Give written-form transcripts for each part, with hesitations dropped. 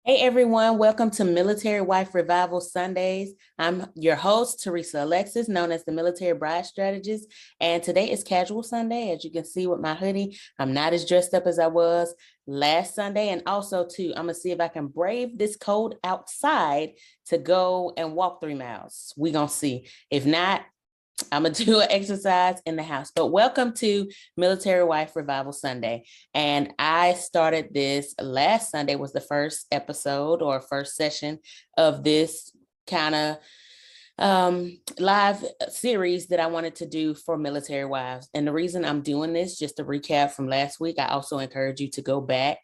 Hey everyone, welcome to Military Wife Revival Sundays. I'm your host, Teresa Alexis, known as the Military Bride Strategist. And today is Casual Sunday. As you can see with my hoodie, I'm not as dressed up as I was last Sunday. And also, too, I'm going to see if I can brave this cold outside to go and walk 3 miles. We're going to see. If not, I'm gonna do an exercise in the house. But welcome to Military Wife Revival Sunday. And I started this last Sunday, was the first episode or first session of this kind of live series that I wanted to do for military wives. And the reason I'm doing this, just to recap from last week, I also encourage you to go back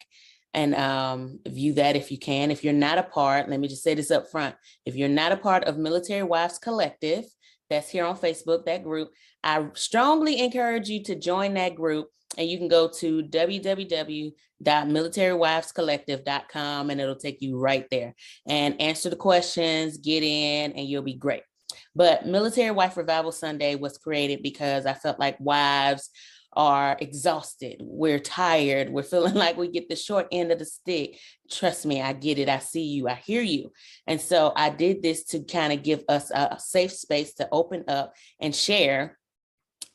and view that if you can. If you're not a part, let me just say this up front. If you're not a part of Military Wives Collective, that's here on Facebook, that group, I strongly encourage you to join that group. And you can go to www.militarywivescollective.com and it'll take you right there and answer the questions, get in, and you'll be great. But Military Wife Revival Sunday was created because I felt like wives are exhausted. We're tired. We're feeling like we get the short end of the stick. Trust me, I get it. I see you. I hear you. And so I did this to kind of give us a safe space to open up and share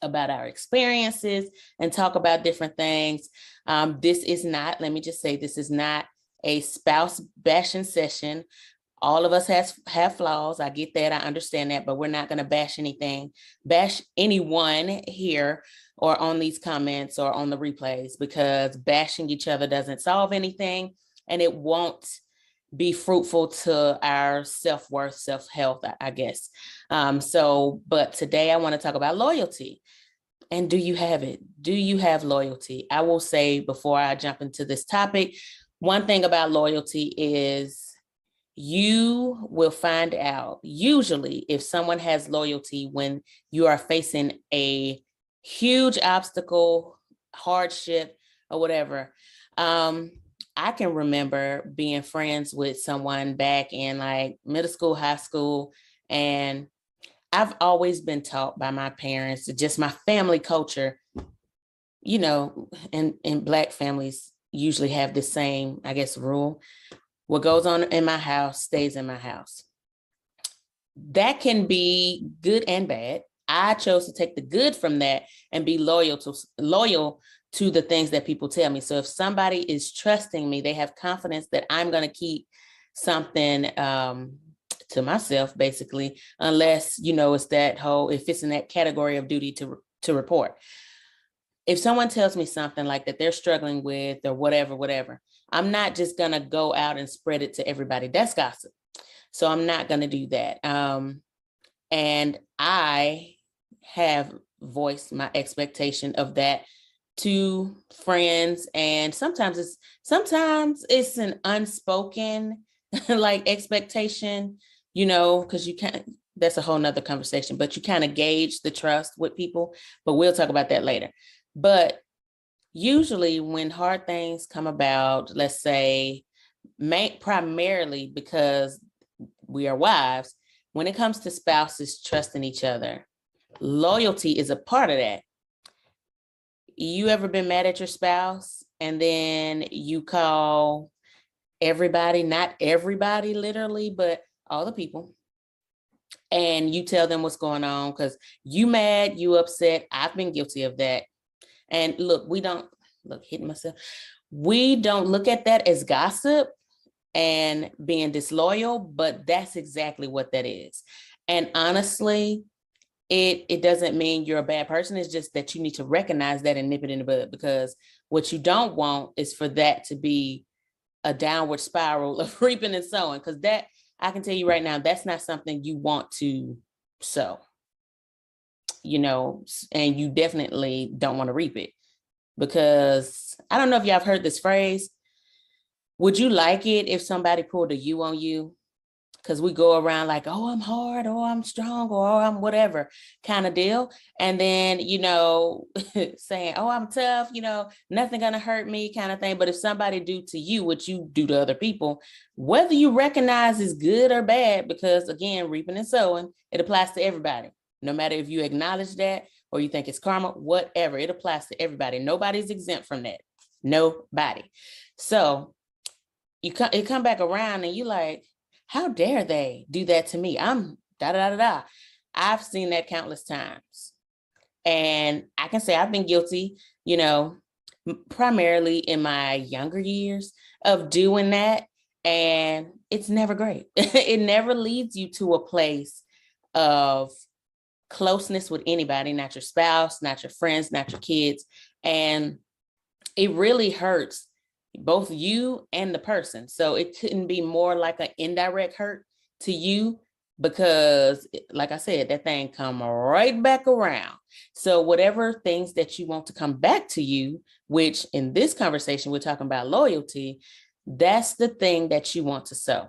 about our experiences and talk about different things. This is not, let me just say, this is not a spouse bashing session. All of us have flaws. I get that. I understand that, but we're not going to bash anyone here or on these comments or on the replays, because bashing each other doesn't solve anything and it won't be fruitful to our self-worth, self-health, I guess. But today I want to talk about loyalty. And do you have it? Do you have loyalty? I will say before I jump into this topic, one thing about loyalty is you will find out usually if someone has loyalty when you are facing a huge obstacle, hardship, or whatever. I can remember being friends with someone back in like middle school, high school, and I've always been taught by my parents, just my family culture, and Black families usually have the same, I guess, rule. What goes on in my house stays in my house. That can be good and bad. I chose to take the good from that and be loyal to the things that people tell me. So if somebody is trusting me, they have confidence that I'm going to keep something to myself, basically, unless, it's that whole, if it's in that category of duty to report. If someone tells me something like that they're struggling with or whatever, I'm not just going to go out and spread it to everybody. That's gossip. So I'm not going to do that. And I have voiced my expectation of that to friends. And sometimes it's an unspoken like expectation, because you can't, that's a whole nother conversation, but you kind of gauge the trust with people, but we'll talk about that later. But usually when hard things come about, let's say, primarily because we are wives, when it comes to spouses trusting each other, loyalty is a part of that. You ever been mad at your spouse and then you call everybody, not everybody literally, but all the people, and you tell them what's going on because you mad, you upset. I've been guilty of that. And look, hitting myself. We don't look at that as gossip and being disloyal, but that's exactly what that is. And honestly, it doesn't mean you're a bad person. It's just that you need to recognize that and nip it in the bud, because what you don't want is for that to be a downward spiral of reaping and sowing, because that, I can tell you right now, that's not something you want to sow, and you definitely don't want to reap it, because I don't know if y'all have heard this phrase. Would you like it if somebody pulled a you on you? Because we go around like, oh, I'm hard, or I'm strong, or oh, I'm whatever kind of deal. And then, saying, oh, I'm tough, nothing gonna hurt me kind of thing. But if somebody do to you what you do to other people, whether you recognize is good or bad, because again, reaping and sowing, it applies to everybody. No matter if you acknowledge that or you think it's karma, whatever, it applies to everybody. Nobody's exempt from that. Nobody. So it come back around and you like, how dare they do that to me? I'm da da da da. I've seen that countless times. And I can say I've been guilty, primarily in my younger years of doing that. And it's never great. It never leads you to a place of closeness with anybody, not your spouse, not your friends, not your kids. And it really hurts both you and the person. So it couldn't be more like an indirect hurt to you, because like I said, that thing come right back around. So whatever things that you want to come back to you, which in this conversation, we're talking about loyalty, that's the thing that you want to sow.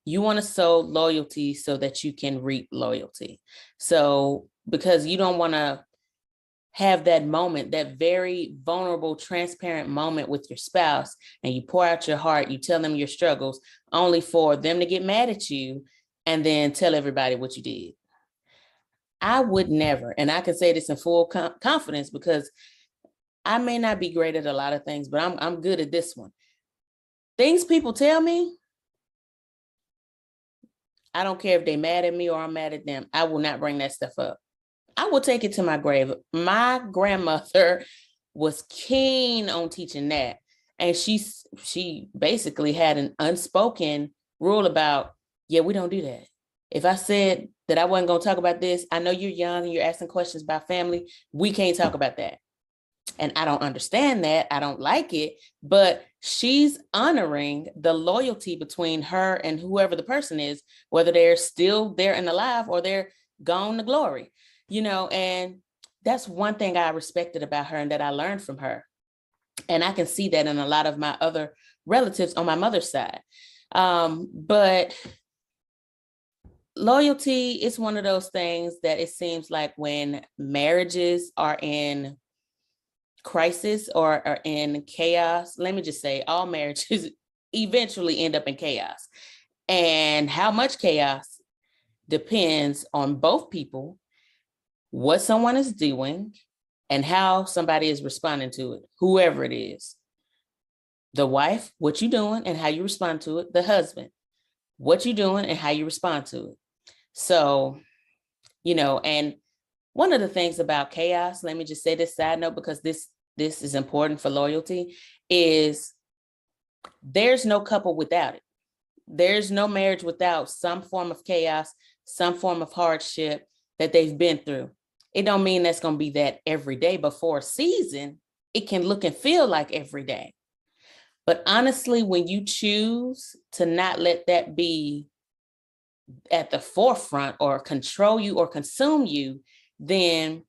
You want to sow loyalty so that you can reap loyalty. So because you don't want to have that moment, that very vulnerable, transparent moment with your spouse, and you pour out your heart, you tell them your struggles, only for them to get mad at you and then tell everybody what you did. I would never, and I can say this in full confidence because I may not be great at a lot of things, but I'm good at this one. Things people tell me, I don't care if they're mad at me or I'm mad at them, I will not bring that stuff up. I will take it to my grave. My grandmother was keen on teaching that. And she basically had an unspoken rule about, yeah, we don't do that. If I said that I wasn't going to talk about this, I know you're young and you're asking questions about family, we can't talk about that. And I don't understand that. I don't like it, but she's honoring the loyalty between her and whoever the person is, whether they're still there and alive or they're gone to glory. And that's one thing I respected about her and that I learned from her. And I can see that in a lot of my other relatives on my mother's side. But loyalty is one of those things that it seems like when marriages are in crisis or are in chaos, let me just say all marriages eventually end up in chaos. And how much chaos depends on both people, what someone is doing, and how somebody is responding to it, whoever it is. The wife, what you doing and how you respond to it. The husband, what you doing and how you respond to it. So, and one of the things about chaos, let me just say this side note, because this is important for loyalty, is there's no couple without it. There's no marriage without some form of chaos, some form of hardship that they've been through. It don't mean that's going to be that every day, but for a season, it can look and feel like every day. But honestly, when you choose to not let that be at the forefront or control you or consume you, then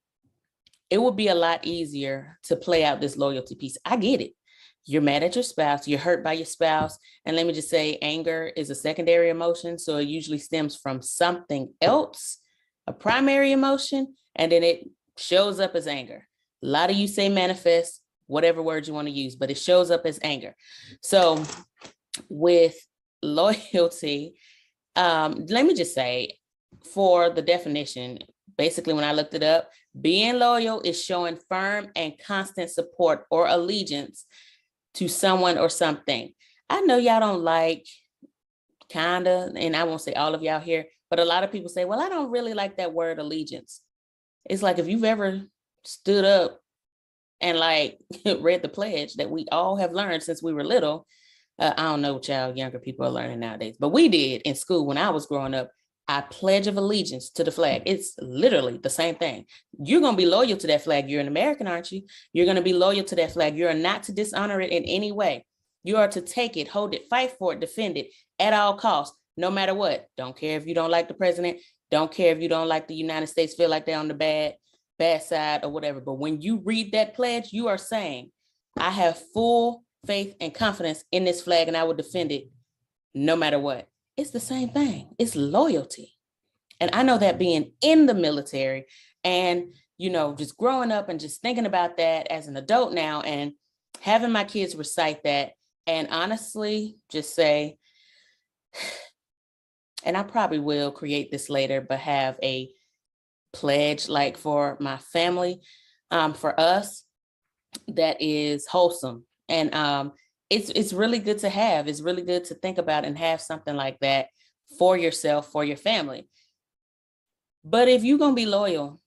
it will be a lot easier to play out this loyalty piece. I get it. You're mad at your spouse, you're hurt by your spouse. And let me just say, anger is a secondary emotion. So it usually stems from something else, a primary emotion, and then it shows up as anger. A lot of you say manifest, whatever word you want to use, but it shows up as anger. So with loyalty, let me just say, for the definition, basically when I looked it up, being loyal is showing firm and constant support or allegiance to someone or something. I know y'all don't like kinda, and I won't say all of y'all here, but a lot of people say, well, I don't really like that word allegiance. It's like if you've ever stood up and like read the pledge that we all have learned since we were little. I don't know what y'all younger people are learning nowadays, but we did in school when I was growing up. I pledge of allegiance to the flag. It's literally the same thing. You're going to be loyal to that flag. You're an American, aren't you? You're going to be loyal to that flag. You're not to dishonor it in any way. You are to take it, hold it, fight for it, defend it at all costs, no matter what. Don't care if you don't like the president. Don't care if you don't like the United States, feel like they're on the bad side or whatever. But when you read that pledge, you are saying, I have full faith and confidence in this flag and I will defend it no matter what. It's the same thing. It's loyalty. And I know that being in the military and, just growing up and just thinking about that as an adult now and having my kids recite that and honestly just say, and I probably will create this later, but have a pledge like for my family, for us, that is wholesome. And it's really good to have. It's really good to think about and have something like that for yourself, for your family. But if you're going to be loyal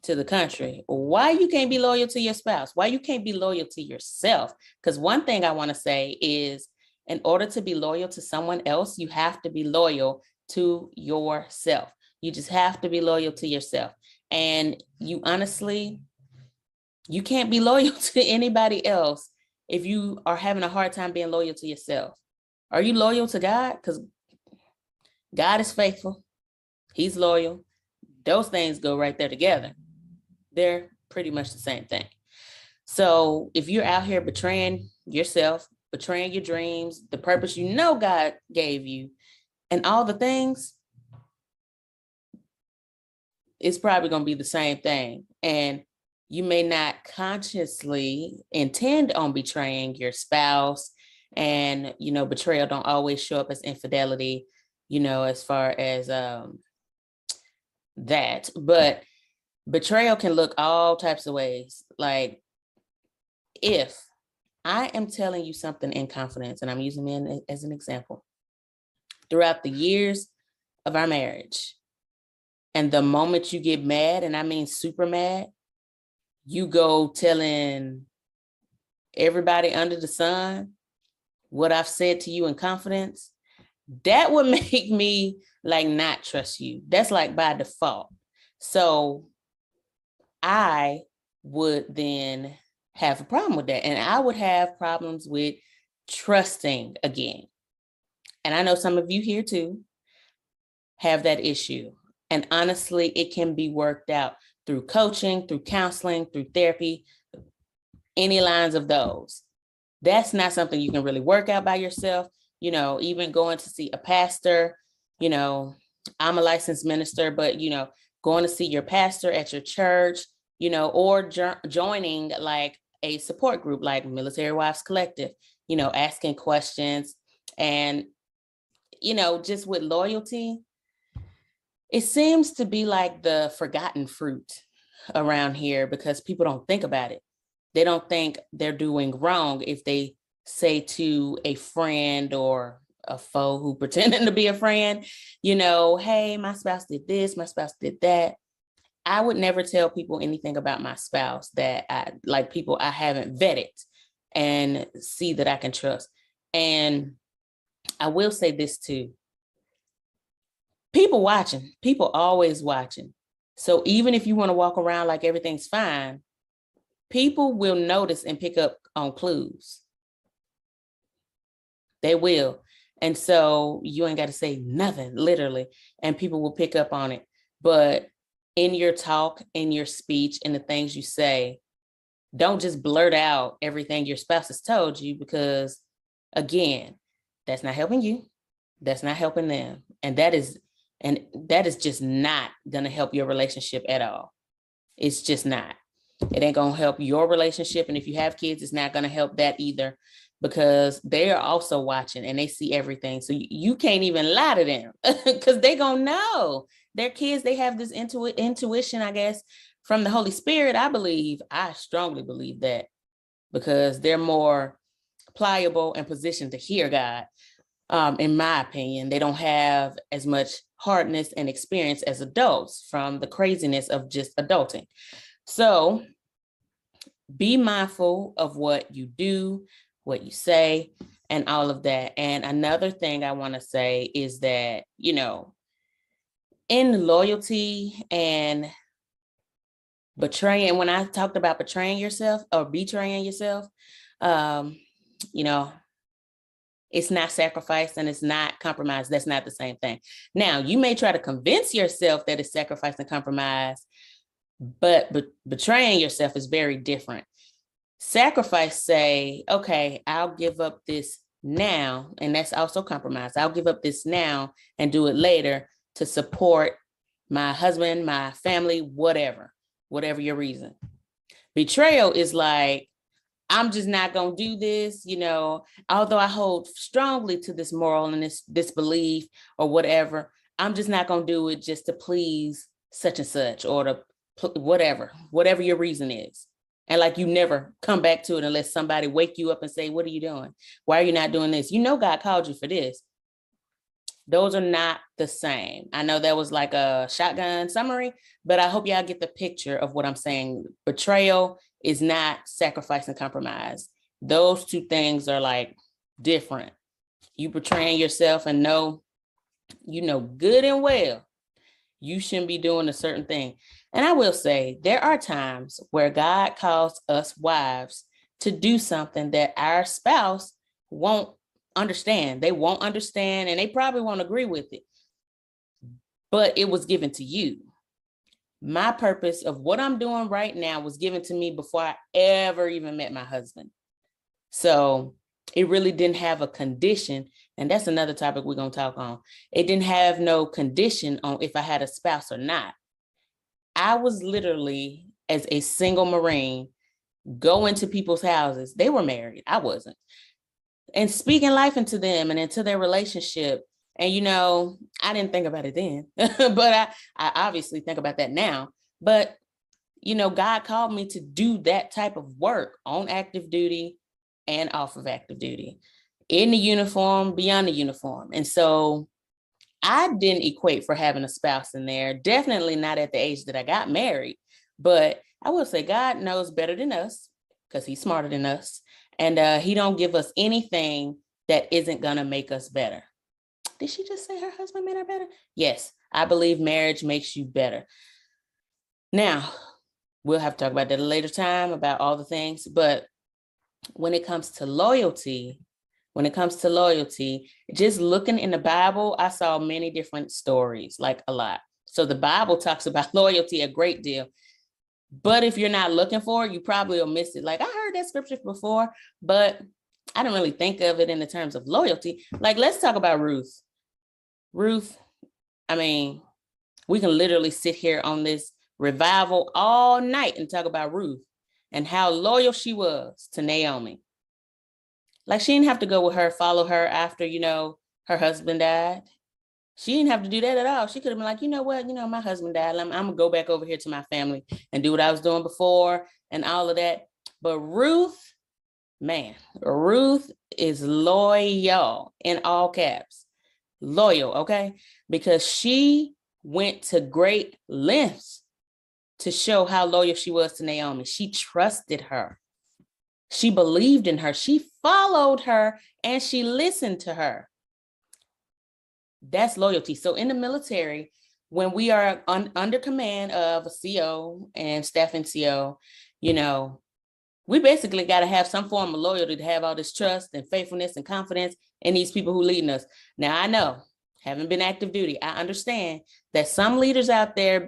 to the country, why you can't be loyal to your spouse? Why you can't be loyal to yourself? Because one thing I want to say is, in order to be loyal to someone else, you have to be loyal to yourself. You just have to be loyal to yourself. And you honestly, you can't be loyal to anybody else if you are having a hard time being loyal to yourself. Are you loyal to God? Because God is faithful. He's loyal. Those things go right there together. They're pretty much the same thing. So if you're out here betraying yourself, betraying your dreams, the purpose you know God gave you, and all the things, it's probably going to be the same thing. And you may not consciously intend on betraying your spouse. And, betrayal don't always show up as infidelity, as far as that. But betrayal can look all types of ways. Like, if I am telling you something in confidence, and I'm using me as an example, throughout the years of our marriage, and the moment you get mad, and I mean super mad, you go telling everybody under the sun what I've said to you in confidence, that would make me like not trust you. That's like by default. So I would then have a problem with that. And I would have problems with trusting again. And I know some of you here too have that issue. And honestly, it can be worked out through coaching, through counseling, through therapy, any lines of those. That's not something you can really work out by yourself. Even going to see a pastor, I'm a licensed minister, but, going to see your pastor at your church, or joining like a support group like Military Wives Collective, asking questions. And, just with loyalty, it seems to be like the forgotten fruit around here because people don't think about it. They don't think they're doing wrong if they say to a friend or a foe who pretending to be a friend, hey, my spouse did this, my spouse did that. I would never tell people anything about my spouse that people I haven't vetted and see that I can trust. And I will say this too. People watching, people always watching. So even if you want to walk around like everything's fine, people will notice and pick up on clues. They will. And so you ain't got to say nothing, literally, and people will pick up on it. But in your talk, in your speech, in the things you say, don't just blurt out everything your spouse has told you, because again, that's not helping you. That's not helping them. And that is just not going to help your relationship at all. It's just not. It ain't going to help your relationship. And if you have kids, it's not going to help that either, because they are also watching and they see everything. So you can't even lie to them because they going to know. Their kids, they have this intuition, I guess, from the Holy Spirit. I strongly believe that, because they're more pliable and positioned to hear God. In my opinion, they don't have as much hardness and experience as adults from the craziness of just adulting. So be mindful of what you do, what you say, and all of that. And another thing I want to say is that, in loyalty and betraying, when I talked about betraying yourself or betraying yourself, it's not sacrifice and it's not compromise. That's not the same thing. Now, you may try to convince yourself that it's sacrifice and compromise, but betraying yourself is very different. Sacrifice say, okay, I'll give up this now, and that's also compromise. I'll give up this now and do it later to support my husband, my family, whatever your reason. Betrayal is like, I'm just not going to do this, although I hold strongly to this moral and this belief or whatever, I'm just not going to do it just to please such and such, or to whatever your reason is. And like you never come back to it unless somebody wake you up and say, what are you doing? Why are you not doing this? You know, God called you for this. Those are not the same. I know that was like a shotgun summary, but I hope y'all get the picture of what I'm saying. Betrayal is not sacrifice and compromise. Those two things are like different. You betraying yourself and you know good and well you shouldn't be doing a certain thing. And I will say there are times where God calls us wives to do something that our spouse won't understand. They won't understand and they probably won't agree with it. But it was given to you. My purpose of what I'm doing right now was given to me before I ever even met my husband. So it really didn't have a condition. And that's another topic we're going to talk on. It didn't have no condition on if I had a spouse or not. I was literally, as a single Marine, going to people's houses. They were married. I wasn't. And speaking life into them and into their relationship. And, you know, I didn't think about it then, but I obviously think about that now. But, you know, God called me to do that type of work on active duty and off of active duty, in the uniform, beyond the uniform. And so I didn't equate for having a spouse in there, definitely not at the age that I got married. But I will say God knows better than us because he's smarter than us. And he don't give us anything that isn't going to make us better. Did she just say her husband made her better? Yes, I believe marriage makes you better. Now, we'll have to talk about that at a later time, about all the things. But when it comes to loyalty, just looking in the Bible, I saw many different stories, like a lot. So the Bible talks about loyalty a great deal. But if you're not looking for it, you probably will miss it. Like I heard that scripture before, but I don't really think of it in the terms of loyalty. Like, let's talk about Ruth. Ruth, I mean, we can literally sit here on this revival all night and talk about Ruth and how loyal she was to Naomi. Like she didn't have to go with her, follow her after, you know, her husband died. She didn't have to do that at all. She could have been like, you know what, you know, my husband died. I'm gonna go back over here to my family and do what I was doing before and all of that. But Ruth, man, Ruth is loyal in all caps. Loyal, okay? Because she went to great lengths to show how loyal she was to Naomi. She trusted her. She believed in her. She followed her and she listened to her. That's loyalty. So in the military, when we are under command of a CO and staff NCO, you know, we basically got to have some form of loyalty to have all this trust and faithfulness and confidence in these people who leading us. Now, I know, having been active duty, I understand that some leaders out there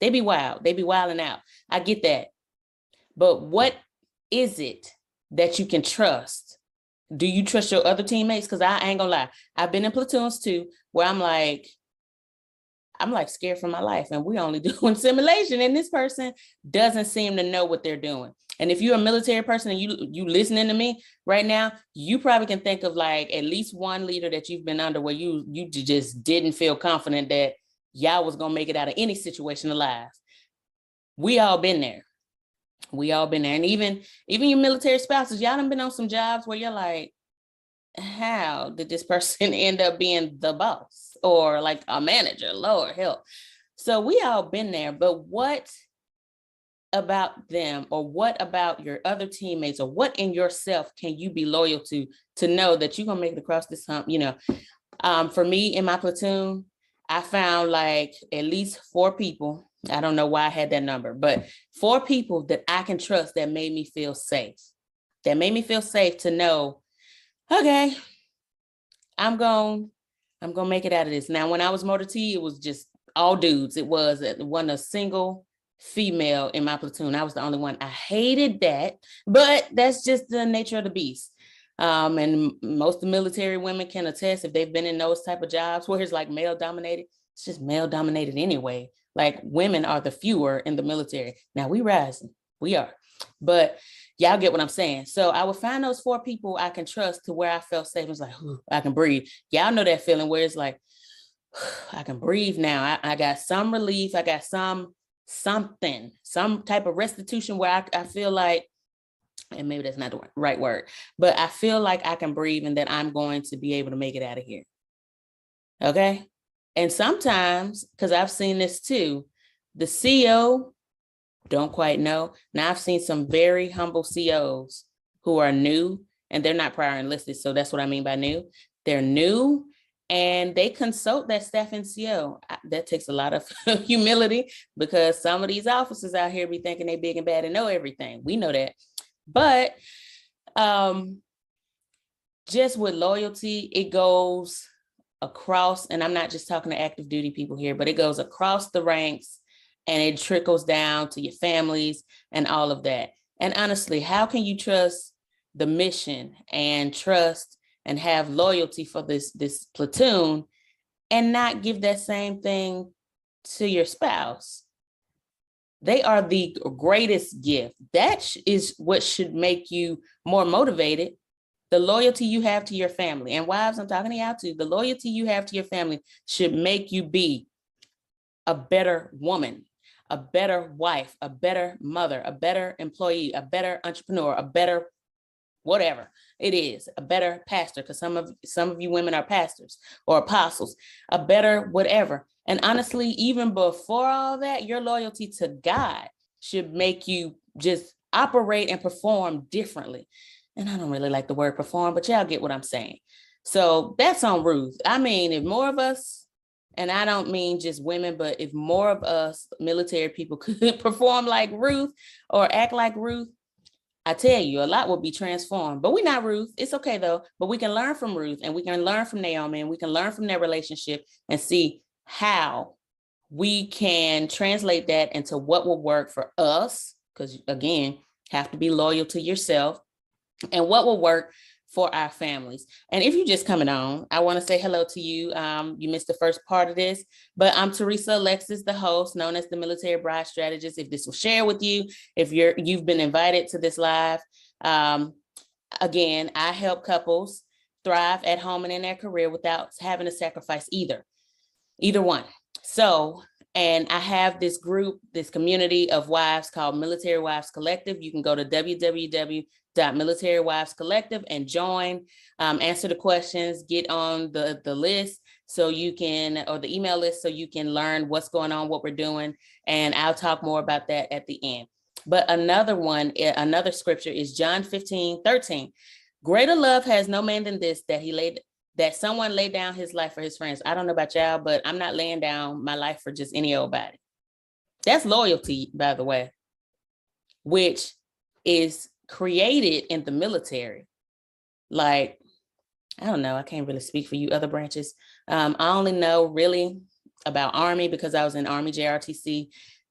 they be wild. They be wilding out. I get that. But what is it that you can trust? Do you trust your other teammates? Because I ain't gonna lie. I've been in platoons too, where I'm like scared for my life. And we only doing simulation. And this person doesn't seem to know what they're doing. And if you're a military person and you listening to me right now, you probably can think of like at least one leader that you've been under where you just didn't feel confident that y'all was gonna make it out of any situation alive. We all been there. And even your military spouses, y'all done been on some jobs where you're like, how did this person end up being the boss or like a manager? Lord help. So we all been there, but what about them, or what about your other teammates, or what in yourself can you be loyal to know that you're gonna make it across this hump? You know, for me in my platoon, I found like at least 4 people. I don't know why I had that number, but 4 people that I can trust that made me feel safe. That made me feel safe to know, okay, I'm going to make it out of this. Now, when I was Motor T, it was just all dudes. It wasn't a single female in my platoon. I was the only one. I hated that, but that's just the nature of the beast. And most of the military women can attest if they've been in those type of jobs where it's like male dominated. It's just male dominated anyway. Like women are the fewer in the military. Now we rising, we are, but y'all get what I'm saying. So I would find those 4 people I can trust to where I felt safe. It's like, I can breathe. Y'all know that feeling where it's like, I can breathe now. I got some relief. I got some something, some type of restitution where I feel like, and maybe that's not the right word, but I feel like I can breathe and that I'm going to be able to make it out of here. Okay. And sometimes, because I've seen this too, the CEO don't quite know. Now I've seen some very humble CEOs who are new and they're not prior enlisted. So that's what I mean by new. They're new and they consult that staff NCO. That takes a lot of humility because some of these officers out here be thinking they big and bad and know everything. We know that. But just with loyalty, it goes across, and I'm not just talking to active duty people here, but it goes across the ranks and it trickles down to your families and all of that. And honestly, how can you trust the mission and trust and have loyalty for this platoon and not give that same thing to your spouse? They are the greatest gift. That is what should make you more motivated. The loyalty you have to your family, and wives, I'm talking to y'all too, the loyalty you have to your family should make you be a better woman, a better wife, a better mother, a better employee, a better entrepreneur, a better whatever it is, a better pastor, because some of you women are pastors or apostles, a better whatever. And honestly, even before all that, your loyalty to God should make you just operate and perform differently. And I don't really like the word perform, but y'all get what I'm saying. So that's on Ruth. I mean, if more of us, and I don't mean just women, but if more of us military people could perform like Ruth or act like Ruth, I tell you, a lot will be transformed. But we're not Ruth. It's okay though. But we can learn from Ruth and we can learn from Naomi and we can learn from their relationship and see how we can translate that into what will work for us. Because again, have to be loyal to yourself, and what will work for our families. And if you're just coming on, I want to say hello to you. You missed the first part of this, but I'm Teresa Alexis, the host, known as the Military Bride Strategist. If this will share with you, if you've been invited to this live, again, I help couples thrive at home and in their career without having to sacrifice either one. So, and I have this group, this community of wives called Military Wives Collective. You can go to www.militaryWivesCollective and join, answer the questions, get on the list so you can, or the email list so you can learn what's going on, what we're doing. And I'll talk more about that at the end. But another scripture is John 15:13. Greater love has no man than this, that someone laid down his life for his friends. I don't know about y'all, but I'm not laying down my life for just any old body. That's loyalty, by the way, which is created in the military. Like, I don't know, I can't really speak for you other branches. I only know really about Army because I was in Army JRTC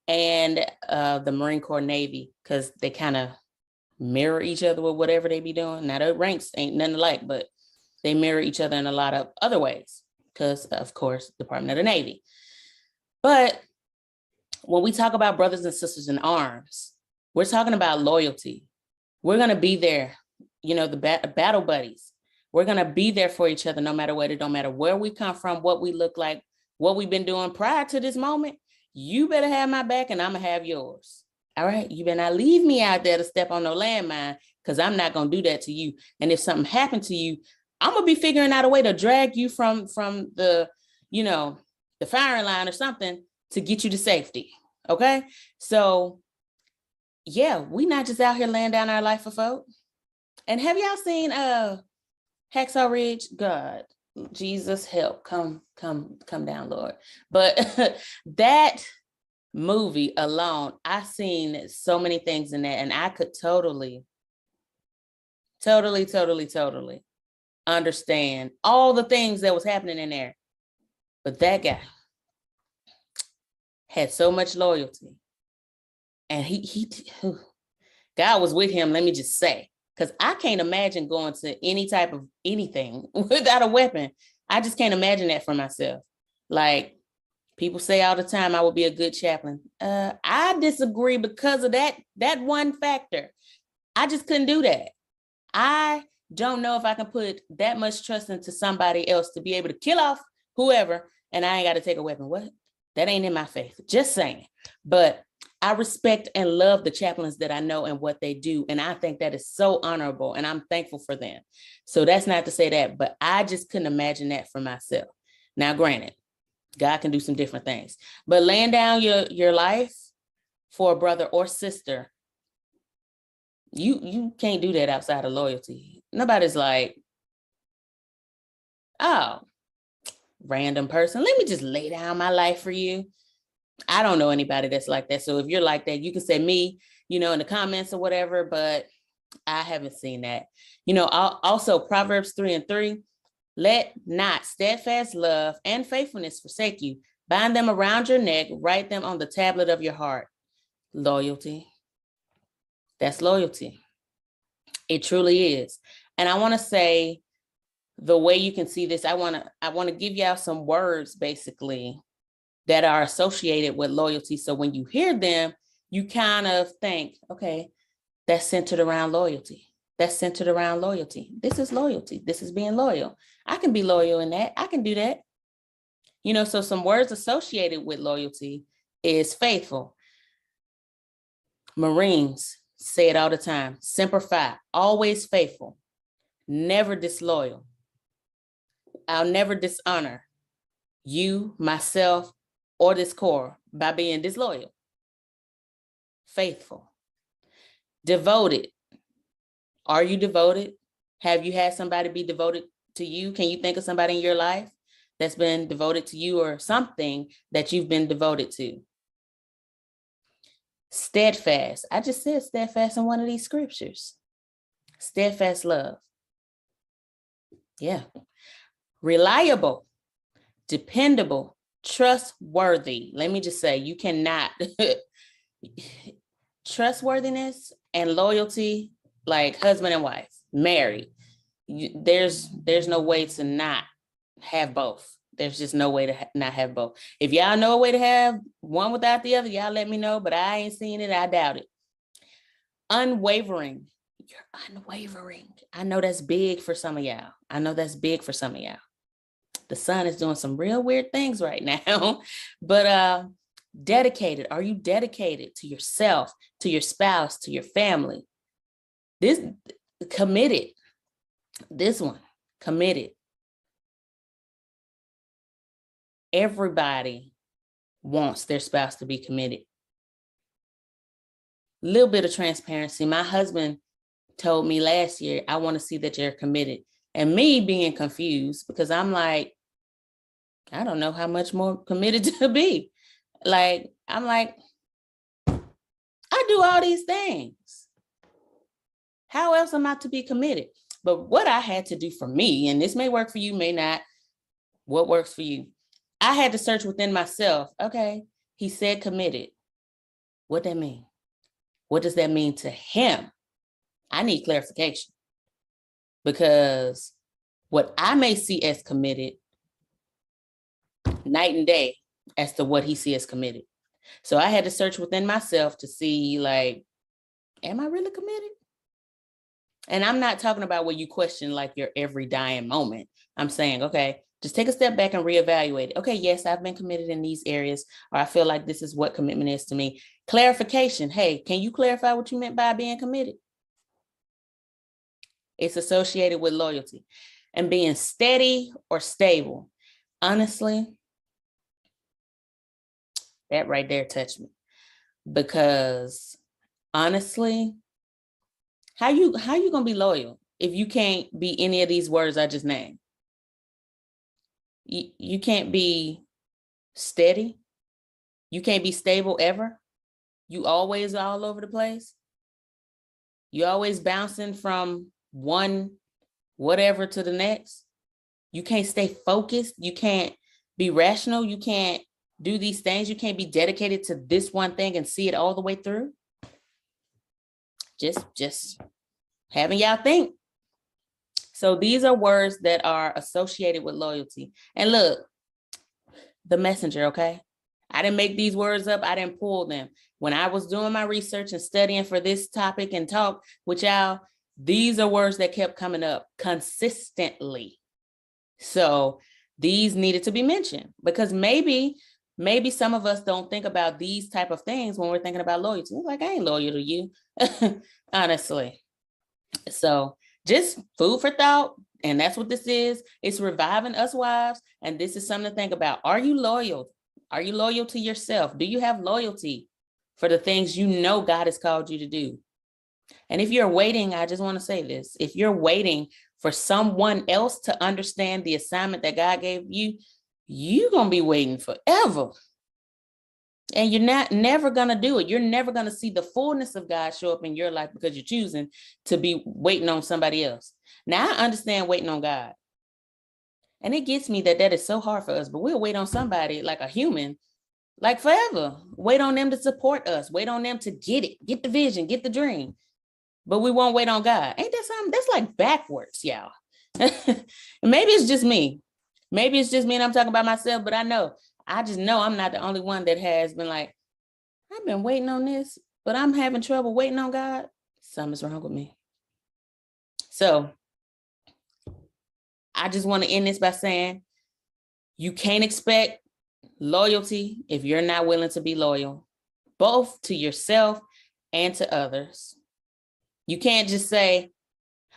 and the Marine Corps Navy, because they kind of mirror each other with whatever they be doing. Now, their ranks ain't nothing alike, but they mirror each other in a lot of other ways because, of course, Department of the Navy. But when we talk about brothers and sisters in arms, we're talking about loyalty. We're going to be there, the battle buddies. We're going to be there for each other no matter what. It don't matter where we come from, what we look like, what we've been doing prior to this moment. You better have my back and I'm going to have yours. All right. You better not leave me out there to step on no landmine, because I'm not going to do that to you. And if something happened to you, I'm going to be figuring out a way to drag you from the, the firing line or something to get you to safety. Okay. So yeah, we not just out here laying down our life for folk. And have y'all seen Hacksaw Ridge? God, Jesus help, come down, Lord. But that movie alone, I've seen so many things in that, and I could totally understand all the things that was happening in there. But that guy had so much loyalty, and he God was with him. Let me just say, because I can't imagine going to any type of anything without a weapon. I just can't imagine that for myself. Like, people say all the time, I would be a good chaplain. I disagree because of that one factor. I just couldn't do that. I don't know if I can put that much trust into somebody else to be able to kill off whoever, and I ain't got to take a weapon. What? That ain't in my faith. Just saying. But I respect and love the chaplains that I know and what they do. And I think that is so honorable, and I'm thankful for them. So that's not to say that, but I just couldn't imagine that for myself. Now, granted, God can do some different things, but laying down your life for a brother or sister, you can't do that outside of loyalty. Nobody's like, oh, random person, let me just lay down my life for you. I don't know anybody that's like that. So if you're like that, you can say me, in the comments or whatever, but I haven't seen that. Also Proverbs 3:3, let not steadfast love and faithfulness forsake you. Bind them around your neck, write them on the tablet of your heart. Loyalty. That's loyalty. It truly is. And I want to say, the way you can see this, I want to give y'all some words basically that are associated with loyalty. So when you hear them, you kind of think, okay, that's centered around loyalty. That's centered around loyalty. This is loyalty. This is being loyal. I can be loyal in that. I can do that. So some words associated with loyalty is faithful. Marines say it all the time. Semper Fi, always faithful, never disloyal. I'll never dishonor you, myself, or this Corps by being disloyal. Faithful. Devoted. Are you devoted? Have you had somebody be devoted to you? Can you think of somebody in your life that's been devoted to you, or something that you've been devoted to? Steadfast. I just said steadfast in one of these scriptures. Steadfast love. Yeah. Reliable, dependable, trustworthy. Let me just say, you cannot trustworthiness and loyalty, like husband and wife, married. There's no way to not have both. There's just no way to not have both. If y'all know a way to have one without the other, y'all let me know, but I ain't seen it. I doubt it. Unwavering. You're unwavering. I know that's big for some of y'all. The sun is doing some real weird things right now, but dedicated. Are you dedicated to yourself, to your spouse, to your family? This committed. This one, committed. Everybody wants their spouse to be committed. Little bit of transparency. My husband told me last year, I want to see that you're committed. And me being confused, because I'm like, I don't know how much more committed to be. I'm like, I do all these things. How else am I to be committed? But what I had to do for me, and this may work for you, may not, what works for you? I had to search within myself. Okay, he said committed. What that mean? What does that mean to him? I need clarification, because what I may see as committed, night and day as to what he sees as committed. So I had to search within myself to see, am I really committed? And I'm not talking about where you question your every dying moment. I'm saying, okay, just take a step back and reevaluate it. Okay, yes, I've been committed in these areas, or I feel like this is what commitment is to me. Clarification. Hey, can you clarify what you meant by being committed? It's associated with loyalty and being steady or stable. Honestly, that right there touched me, because honestly, how you gonna be loyal if you can't be any of these words I just named? You can't be steady. You can't be stable ever. You always all over the place. You always bouncing from one whatever to the next. You can't stay focused. You can't be rational. You can't do these things. You can't be dedicated to this one thing and see it all the way through. Just having y'all think. So these are words that are associated with loyalty. And look, the messenger, okay? I didn't make these words up. I didn't pull them. When I was doing my research and studying for this topic and talk with y'all, these are words that kept coming up consistently. So these needed to be mentioned, because maybe maybe some of us don't think about these type of things when we're thinking about loyalty. Like, I ain't loyal to you, honestly. So just food for thought. And that's what this is. It's reviving us wives. And this is something to think about. Are you loyal? Are you loyal to yourself? Do you have loyalty for the things you know God has called you to do? And if you're waiting, I just want to say this. If you're waiting for someone else to understand the assignment that God gave you, you're going to be waiting forever. And you're never going to do it. You're never going to see the fullness of God show up in your life because you're choosing to be waiting on somebody else. Now, I understand waiting on God. And it gets me that is so hard for us, but we'll wait on somebody like a human, like forever. Wait on them to support us. Wait on them to get it, get the vision, get the dream. But we won't wait on God. Ain't that something? That's like backwards, y'all. Maybe it's just me. Maybe it's just me and I'm talking about myself, but I just know I'm not the only one that has been like, I've been waiting on this, but I'm having trouble waiting on God. Something's wrong with me. So I just want to end this by saying, you can't expect loyalty if you're not willing to be loyal, both to yourself and to others. You can't just say,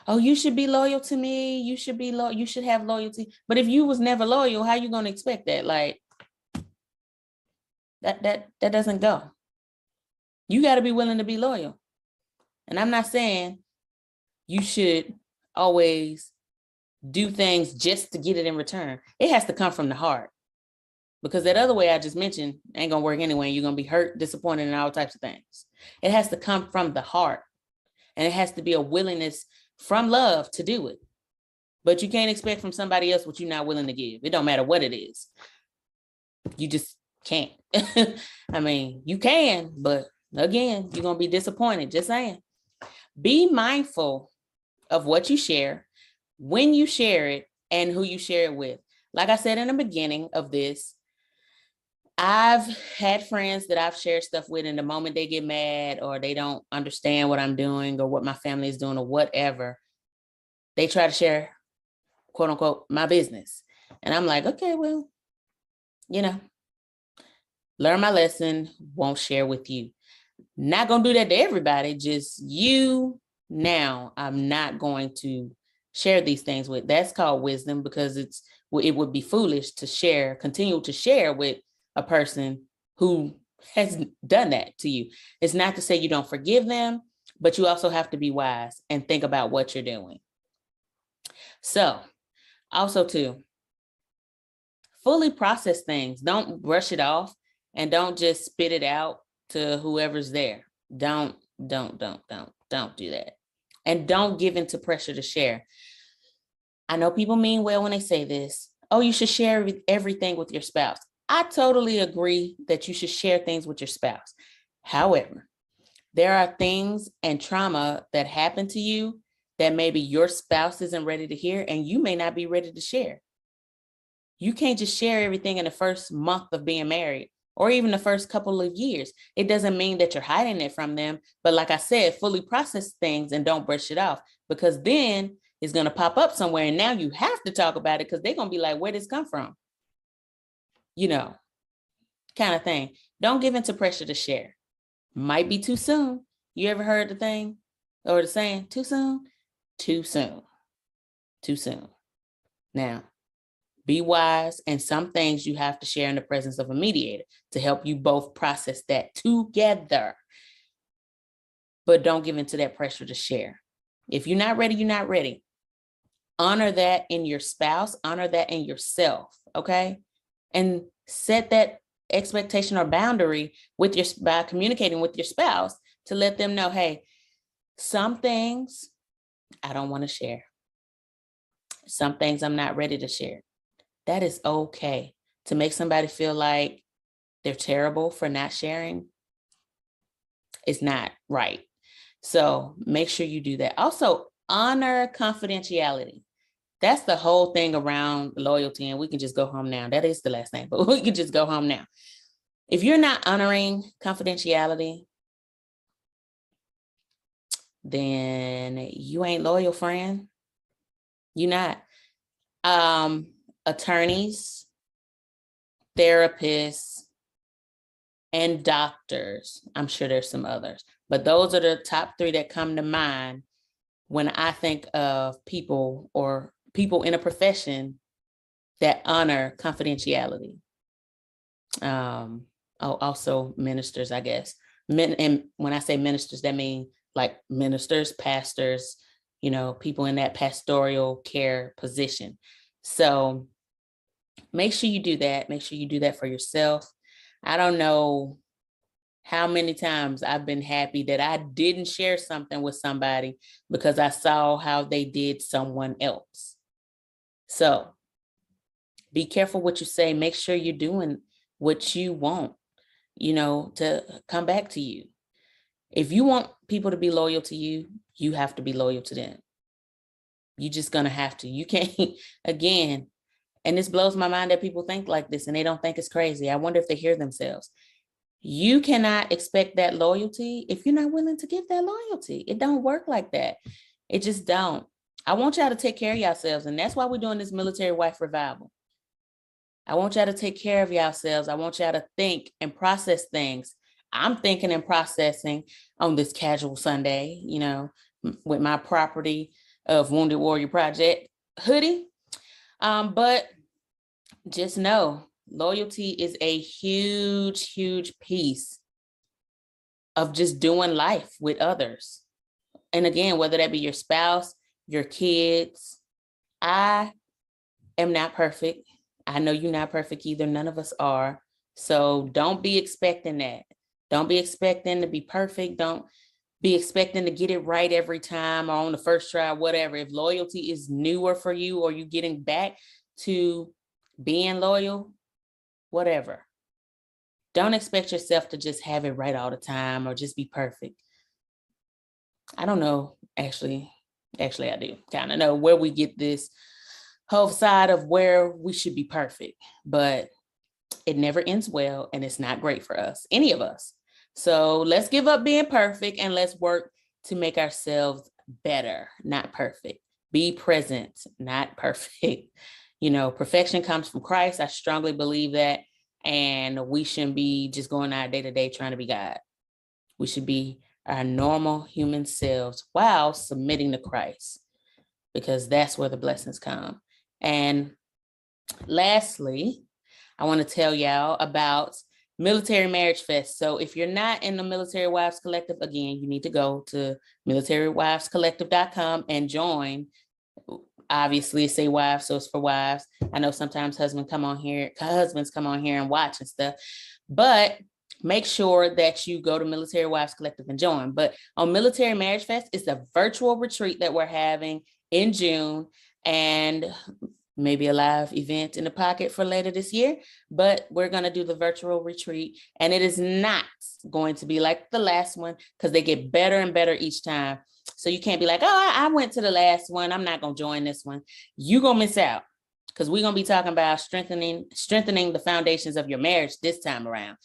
oh, you should be loyal to me. You should be loyal. You should have loyalty. But if you was never loyal, how you going to expect that? Like, that doesn't go. You got to be willing to be loyal. And I'm not saying you should always do things just to get it in return. It has to come from the heart, because that other way I just mentioned ain't going to work anyway. You're going to be hurt, disappointed, and all types of things. It has to come from the heart, and it has to be a willingness from love to do it. But you can't expect from somebody else what you're not willing to give. It don't matter what it is. You just can't. I mean, you can, but again, you're going to be disappointed. Just saying. Be mindful of what you share, when you share it, and who you share it with. Like I said in the beginning of this, I've had friends that I've shared stuff with, and the moment they get mad or they don't understand what I'm doing or what my family is doing or whatever, they try to share, quote unquote, my business. And I'm like, okay, well, learn my lesson, won't share with you. Not going to do that to everybody, just you. Now, I'm not going to share these things with. That's called wisdom, because it would be foolish to continue to share with a person who has done that to you. It's not to say you don't forgive them, but you also have to be wise and think about what you're doing. So also too, fully process things. Don't brush it off, and don't just spit it out to whoever's there. Don't do that. And don't give into pressure to share. I know people mean well when they say this. Oh, you should share everything with your spouse. I totally agree that you should share things with your spouse. However, there are things and trauma that happen to you that maybe your spouse isn't ready to hear, and you may not be ready to share. You can't just share everything in the first month of being married, or even the first couple of years. It doesn't mean that you're hiding it from them. But like I said, fully process things and don't brush it off, because then it's going to pop up somewhere. And now you have to talk about it, because they're going to be like, where did this come from? Kind of thing. Don't give into pressure to share. Might be too soon. You ever heard the thing or the saying, too soon? Too soon. Too soon. Now, be wise, and some things you have to share in the presence of a mediator to help you both process that together. But don't give into that pressure to share. If you're not ready, you're not ready. Honor that in your spouse, honor that in yourself, okay? And set that expectation or boundary by communicating with your spouse to let them know, hey, some things I don't want to share. Some things I'm not ready to share. That is okay. To make somebody feel like they're terrible for not sharing is not right. So make sure you do that. Also, honor confidentiality. That's the whole thing around loyalty, and we can just go home now. That is the last name, but we can just go home now. If you're not honoring confidentiality, then you ain't loyal, friend. You're not. Attorneys, therapists, and doctors. I'm sure there's some others, but those are the top 3 that come to mind when I think of people or people in a profession that honor confidentiality. Also ministers, I guess. And when I say ministers, that means like ministers, pastors, people in that pastoral care position. So make sure you do that. Make sure you do that for yourself. I don't know how many times I've been happy that I didn't share something with somebody because I saw how they did someone else. So be careful what you say. Make sure you're doing what you want, to come back to you. If you want people to be loyal to you, you have to be loyal to them. You're just going to have to. You can't, again, and this blows my mind that people think like this and they don't think it's crazy. I wonder if they hear themselves. You cannot expect that loyalty if you're not willing to give that loyalty. It don't work like that. It just don't. I want y'all to take care of yourselves. And that's why we're doing this military wife revival. I want y'all to take care of yourselves. I want y'all to think and process things. I'm thinking and processing on this casual Sunday, with my property of Wounded Warrior Project hoodie. But just know, loyalty is a huge, huge piece of just doing life with others. And again, whether that be your spouse, your kids, I am not perfect. I know you're not perfect either. None of us are. So don't be expecting that. Don't be expecting to be perfect. Don't be expecting to get it right every time or on the first try, whatever. If loyalty is newer for you or you getting back to being loyal, whatever. Don't expect yourself to just have it right all the time or just be perfect. I don't know. Actually, I do kind of know where we get this whole side of where we should be perfect, but it never ends well and it's not great for us, any of us. So let's give up being perfect and let's work to make ourselves better, not perfect. Be present, not perfect. Perfection comes from Christ. I strongly believe that. And we shouldn't be just going our day to day trying to be God. We should be our normal human selves while submitting to Christ, because that's where the blessings come. And lastly, I want to tell y'all about Military Marriage Fest. So if you're not in the Military Wives Collective, again, you need to go to militarywivescollective.com and join. Obviously, it's say wives, so it's for wives. I know sometimes husbands come on here and watch and stuff, but make sure that you go to Military Wives Collective and join. But on Military Marriage Fest, it's a virtual retreat that we're having in June, and maybe a live event in the pocket for later this year, but we're going to do the virtual retreat, and it is not going to be like the last one because they get better and better each time. So you can't be like, oh, I went to the last one, I'm not going to join this one. You're going to miss out, because we're going to be talking about strengthening the foundations of your marriage this time around.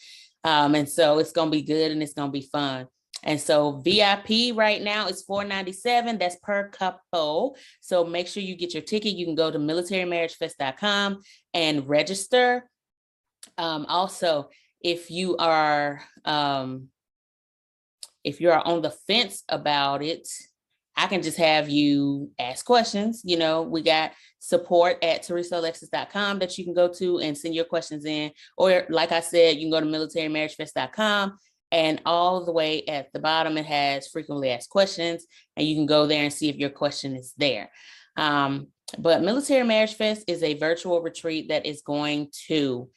And so it's going to be good and it's going to be fun. And so VIP right now is $497. That's per couple. So make sure you get your ticket. You can go to militarymarriagefest.com and register. Also, if you are on the fence about it, I can just have you ask questions. We got support at teresaalexis.com that you can go to and send your questions in. Or like I said, you can go to militarymarriagefest.com, and all the way at the bottom, it has frequently asked questions, and you can go there and see if your question is there. But Military Marriage Fest is a virtual retreat that is going to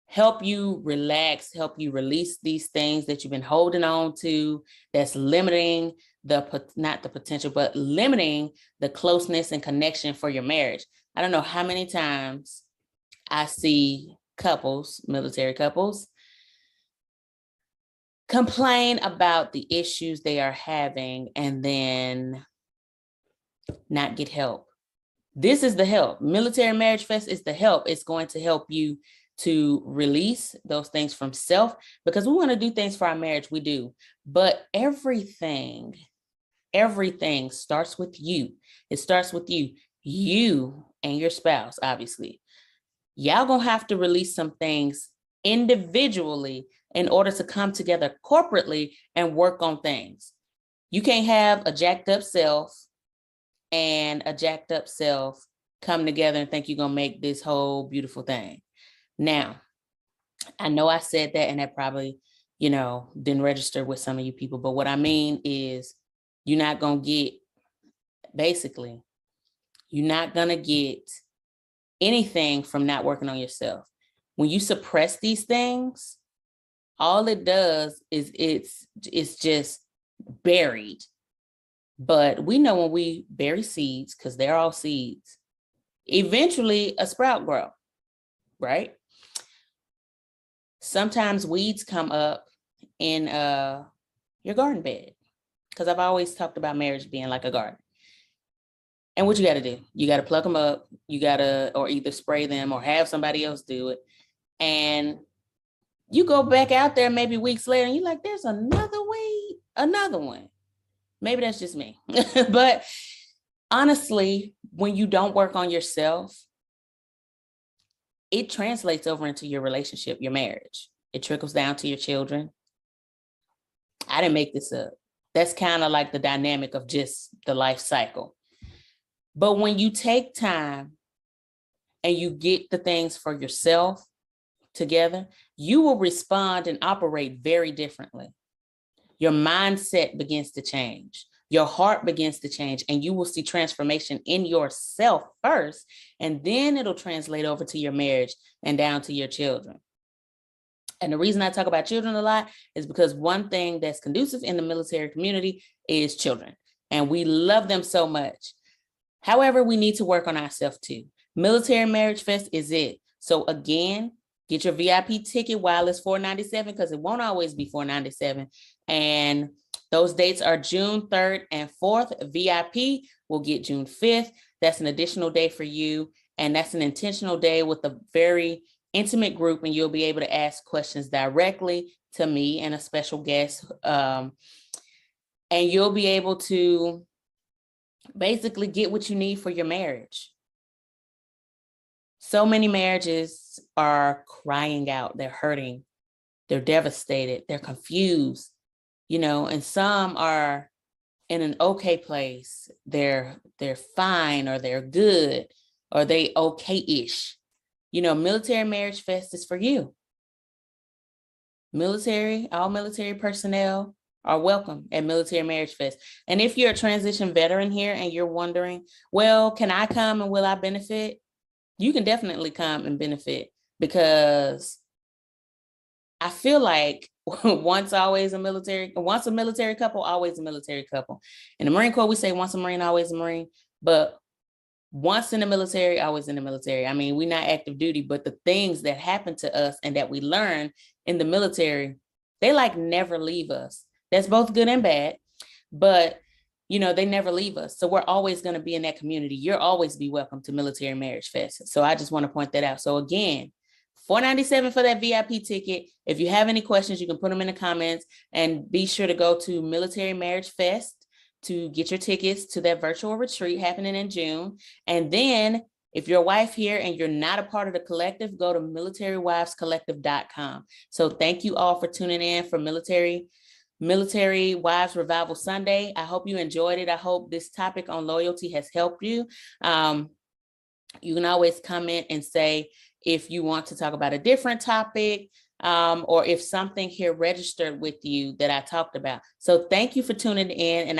help you relax, help you release these things that you've been holding on to, that's limiting not the potential, but limiting the closeness and connection for your marriage. I don't know how many times I see couples, military couples, complain about the issues they are having and then not get help. This is the help. Military Marriage Fest is the help. It's going to help you to release those things from self, because we want to do things for our marriage. We do. But everything starts with you. It starts with you and your spouse, obviously. Y'all gonna have to release some things individually in order to come together corporately and work on things. You can't have a jacked up self and a jacked up self come together and think you're going to make this whole beautiful thing. Now, I know I said that and that probably, didn't register with some of you people. But what I mean is you're not going to get, basically, you're not going to get anything from not working on yourself. When you suppress these things, all it does is it's just buried. But we know when we bury seeds, because they're all seeds, eventually a sprout grow, right? Sometimes weeds come up in your garden bed, because I've always talked about marriage being like a garden. And what you got to do, you got to pluck them up, or either spray them or have somebody else do it. And you go back out there maybe weeks later and you're like, there's another one. Maybe that's just me. But honestly, when you don't work on yourself, it translates over into your relationship, your marriage. It trickles down to your children. I didn't make this up. That's kind of like the dynamic of just the life cycle. But when you take time and you get the things for yourself together, you will respond and operate very differently. Your mindset begins to change. Your heart begins to change, and you will see transformation in yourself first, and then it'll translate over to your marriage and down to your children. And the reason I talk about children a lot is because one thing that's conducive in the military community is children, and we love them so much. However, we need to work on ourselves too. Military Marriage Fest is it. So again, get your VIP ticket while it's $497, because it won't always be $497. And those dates are June 3rd and 4th. VIP will get June 5th. That's an additional day for you. And that's an intentional day with a very intimate group, and you'll be able to ask questions directly to me and a special guest. And you'll be able to basically get what you need for your marriage. So many marriages are crying out. They're hurting. They're devastated. They're confused, and some are in an okay place. They're fine, or they're good, or they okay-ish. Military Marriage Fest is for you. All military personnel are welcome at Military Marriage Fest. And if you're a transition veteran here and you're wondering, well, can I come and will I benefit? You can definitely come and benefit, because I feel like once a military couple, always a military couple. In the Marine Corps, we say once a Marine, always a Marine. But once in the military, always in the military. I mean, we're not active duty, but the things that happen to us and that we learn in the military, they never leave us. That's both good and bad, but they never leave us. So we're always going to be in that community. You'll always be welcome to Military Marriage Fest. So I just want to point that out. So again, $497 for that VIP ticket. If you have any questions, you can put them in the comments, and be sure to go to Military Marriage Fest to get your tickets to that virtual retreat happening in June. And then if you're a wife here and you're not a part of the collective, go to militarywivescollective.com. So thank you all for tuning in for Military Wives Revival Sunday. I hope you enjoyed it. I hope this topic on loyalty has helped you. You can always comment and say if you want to talk about a different topic, or if something here registered with you that I talked about. So thank you for tuning in. And